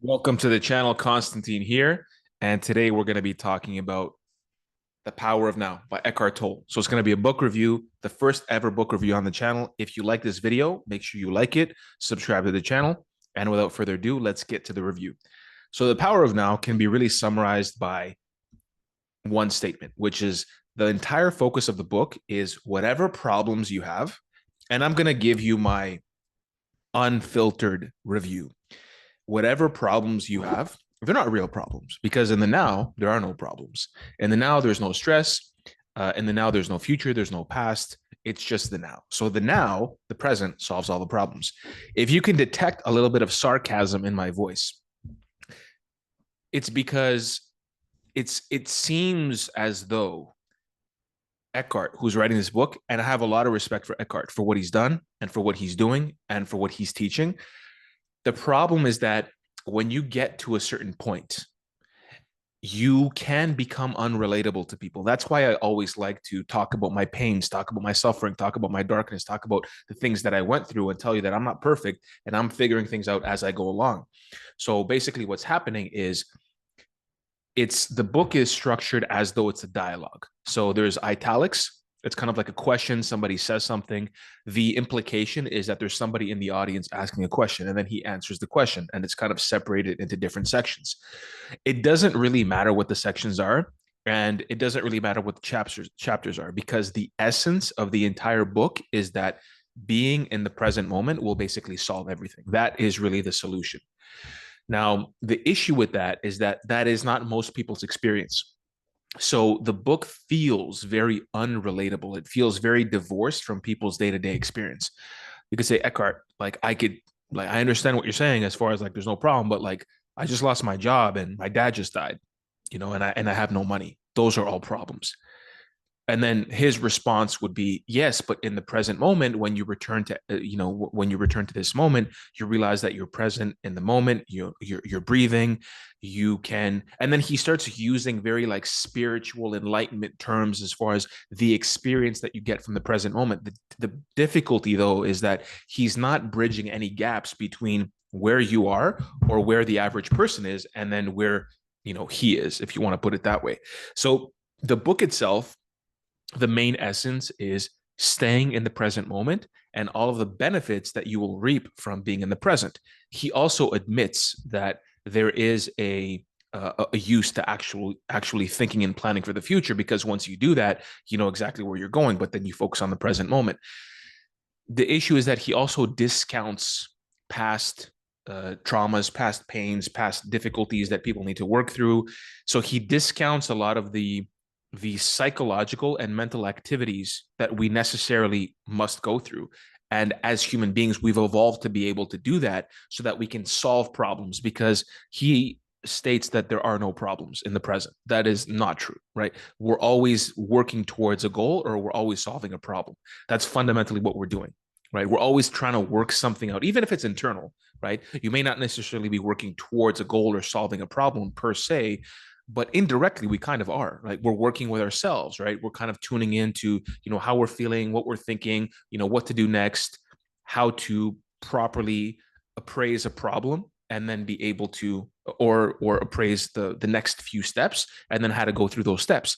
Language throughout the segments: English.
Welcome to the channel, Constantine here, and today we're going to be talking about The Power of Now by Eckhart Tolle. So it's going to be a book review, the first ever book review on the channel. If you like this video, make sure you like it, subscribe to the channel, and without further ado, let's get to the review. So The Power of Now can be really summarized by one statement, which is the entire focus of the book is whatever problems you have, and I'm going to give you my unfiltered review. Whatever problems you have, they're not real problems because in the now, there are no problems. In the now, there's no stress. In the now, there's no future, there's no past. It's just the now. So the now, the present, solves all the problems. If you can detect a little bit of sarcasm in my voice, it's because it seems as though Eckhart, who's writing this book, and I have a lot of respect for Eckhart for what he's done and for what he's doing and for what he's teaching. The problem is that when you get to a certain point, you can become unrelatable to people. That's why I always like to talk about my pains, talk about my suffering, talk about my darkness, talk about the things that I went through and tell you that I'm not perfect and I'm figuring things out as I go along. So basically, what's happening is the book is structured as though it's a dialogue. So there's italics. It's kind of like a question. Somebody says something. The implication is that there's somebody in the audience asking a question, and then he answers the question, and it's kind of separated into different sections. It doesn't really matter what the sections are, and it doesn't really matter what the chapters are, because the essence of the entire book is that being in the present moment will basically solve everything. That is really the solution. Now, the issue with that is that that is not most people's experience. So the book feels very unrelatable. It feels very divorced from people's day-to-day experience. You could say, Eckhart, I understand what you're saying as far as like there's no problem, but like I just lost my job and my dad just died, and I have no money. Those are all problems. And then his response would be, yes, but in the present moment, when you return to when you return to this moment, you realize that you're present in the moment. You're breathing. You can. And then he starts using very like spiritual enlightenment terms as far as the experience that you get from the present moment. The difficulty though is that he's not bridging any gaps between where you are or where the average person is and then where he is, if you want to put it that way. So the book itself, the main essence is staying in the present moment and all of the benefits that you will reap from being in the present. He also admits that there is a use to actually thinking and planning for the future, because once you do that, you know exactly where you're going, but then you focus on the present moment. The issue is that he also discounts past traumas, past pains, past difficulties that people need to work through. So he discounts a lot of the psychological and mental activities that we necessarily must go through. And as human beings, we've evolved to be able to do that so that we can solve problems, because he states that there are no problems in the present. That is not true, right? We're always working towards a goal or we're always solving a problem. That's fundamentally what we're doing, right? We're always trying to work something out, even if it's internal, right? You may not necessarily be working towards a goal or solving a problem per se, but indirectly we kind of are. Like we're working with ourselves, right? We're kind of tuning into how we're feeling, what we're thinking, what to do next, how to properly appraise a problem, and then be able to or appraise the next few steps, and then how to go through those steps.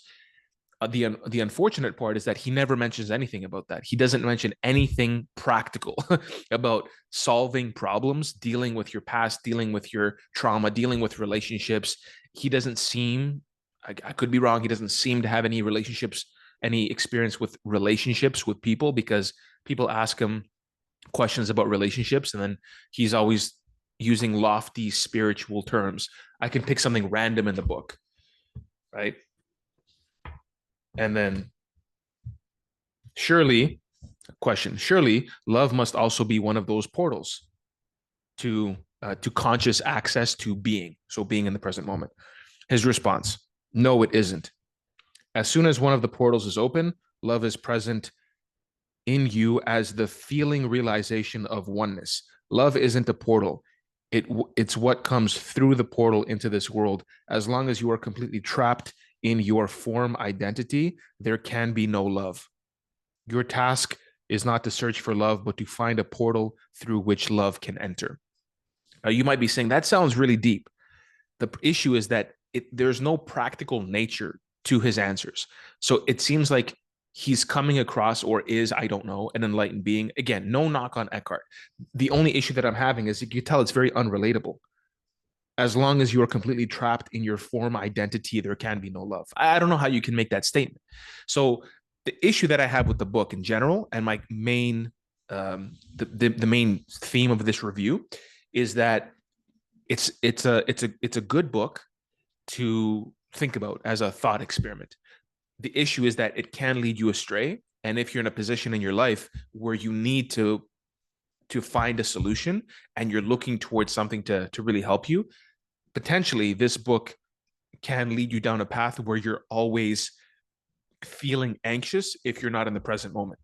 The unfortunate part is that he never mentions anything about that. He doesn't mention anything practical about solving problems, dealing with your past, dealing with your trauma, dealing with relationships. He doesn't seem, I could be wrong, he doesn't seem to have any relationships, any experience with relationships with people, because people ask him questions about relationships and then he's always using lofty spiritual terms. I can pick something random in the book, right? And then surely, question, surely love must also be one of those portals to conscious access to being, so being in the present moment. His response, no, it isn't. As soon as one of the portals is open, love is present in you as the feeling realization of oneness. Love isn't a portal. It's what comes through the portal into this world. As long as you are completely trapped in your form identity, there can be no love. Your task is not to search for love, but to find a portal through which love can enter. You might be saying that sounds really deep. The issue is that there's no practical nature to his answers. So it seems like he's coming across, or is, I don't know, an enlightened being. Again, no knock on Eckhart. The only issue that I'm having is you can tell it's very unrelatable. As long as you are completely trapped in your form identity, there can be no love. I don't know how you can make that statement. So the issue that I have with the book in general, and my main the main theme of this review, is that it's a good book to think about as a thought experiment. The issue is that it can lead you astray, and if you're in a position in your life where you need to find a solution and you're looking towards something to really help you, potentially this book can lead you down a path where you're always feeling anxious if you're not in the present moment.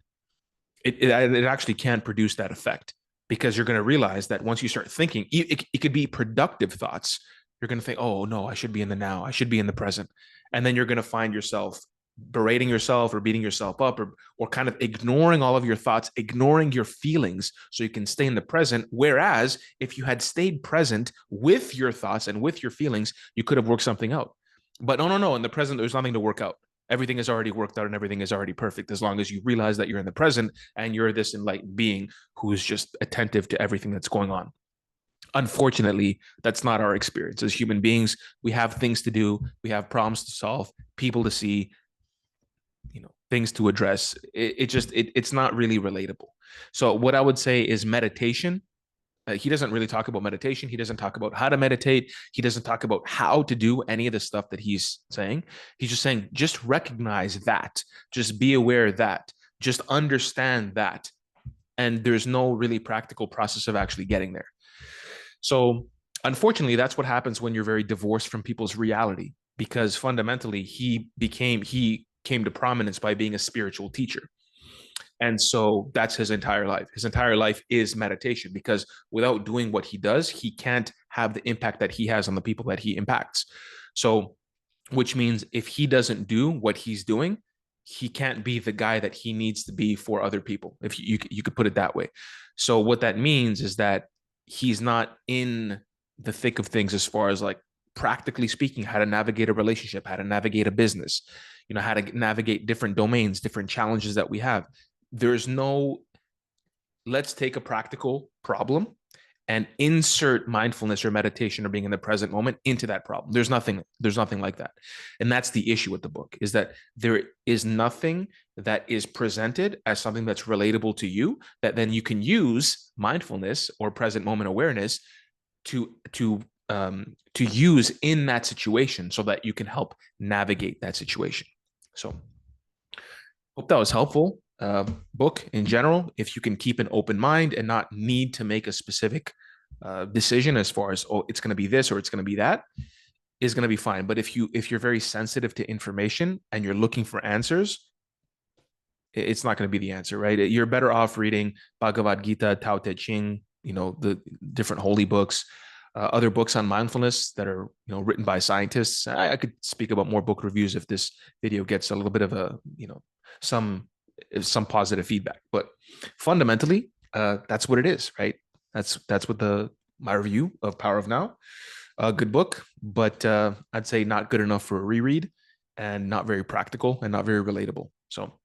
It actually can produce that effect, because you're going to realize that once you start thinking, it could be productive thoughts. You're going to think, oh no, I should be in the now, I should be in the present. And then you're going to find yourself berating yourself or beating yourself up, or kind of ignoring all of your thoughts, ignoring your feelings so you can stay in the present. Whereas if you had stayed present with your thoughts and with your feelings, you could have worked something out. But no, in the present, there's nothing to work out. Everything is already worked out and everything is already perfect, as long as you realize that you're in the present and you're this enlightened being who is just attentive to everything that's going on. Unfortunately, that's not our experience. As human beings, we have things to do, we have problems to solve, people to see, things to address. It's not really relatable. So what I would say is meditation. He doesn't really talk about meditation. He doesn't talk about how to meditate. He doesn't talk about how to do any of the stuff that he's saying. He's just saying, just recognize that, just be aware of that, just understand that. And there's no really practical process of actually getting there. So unfortunately, that's what happens when you're very divorced from people's reality, because fundamentally he came to prominence by being a spiritual teacher. And so that's his entire life. His entire life is meditation, because without doing what he does, he can't have the impact that he has on the people that he impacts. So, which means if he doesn't do what he's doing, he can't be the guy that he needs to be for other people, if you could put it that way. So what that means is that he's not in the thick of things, as far as like practically speaking, how to navigate a relationship, how to navigate a business, how to navigate different domains, different challenges that we have. There's no, let's take a practical problem and insert mindfulness or meditation or being in the present moment into that problem. There's nothing like that. And that's the issue with the book, is that there is nothing that is presented as something that's relatable to you, that then you can use mindfulness or present moment awareness to use in that situation, so that you can help navigate that situation. So hope that was helpful. Book in general, if you can keep an open mind and not need to make a specific decision as far as, oh, it's going to be this or it's going to be that, is going to be fine. But if you're very sensitive to information and you're looking for answers, it's not going to be the answer, right? You're better off reading Bhagavad Gita, Tao Te Ching, the different holy books, other books on mindfulness that are written by scientists. I could speak about more book reviews if this video gets a little bit of a some positive feedback, but fundamentally that's what it is, right? That's what my review of Power of Now. A good book, but I'd say not good enough for a reread, and not very practical and not very relatable. So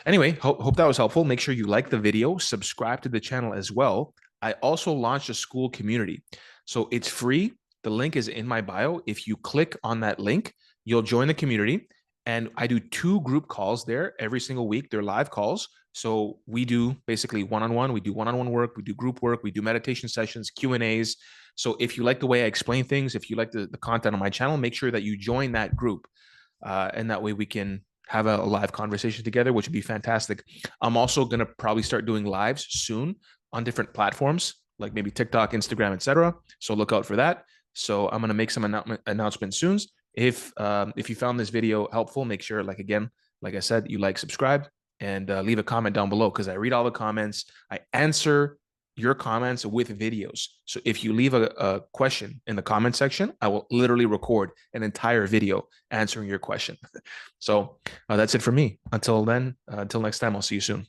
anyway, hope that was helpful. Make sure you like the video, subscribe to the channel as well. I also launched a Skool community, so it's free. The link is in my bio. If you click on that link, you'll join the community. And I do 2 group calls there every single week. They're live calls. So we do basically one-on-one. We do one-on-one work. We do group work. We do meditation sessions, Q&As. So if you like the way I explain things, if you like the content on my channel, make sure that you join that group. And that way we can have a live conversation together, which would be fantastic. I'm also going to probably start doing lives soon on different platforms, like maybe TikTok, Instagram, etc. So look out for that. So I'm going to make some announcements soon. If you found this video helpful, make sure, like I said, you like, subscribe, and leave a comment down below, because I read all the comments. I answer your comments with videos. So if you leave a question in the comment section, I will literally record an entire video answering your question. So that's it for me. Until then, until next time, I'll see you soon.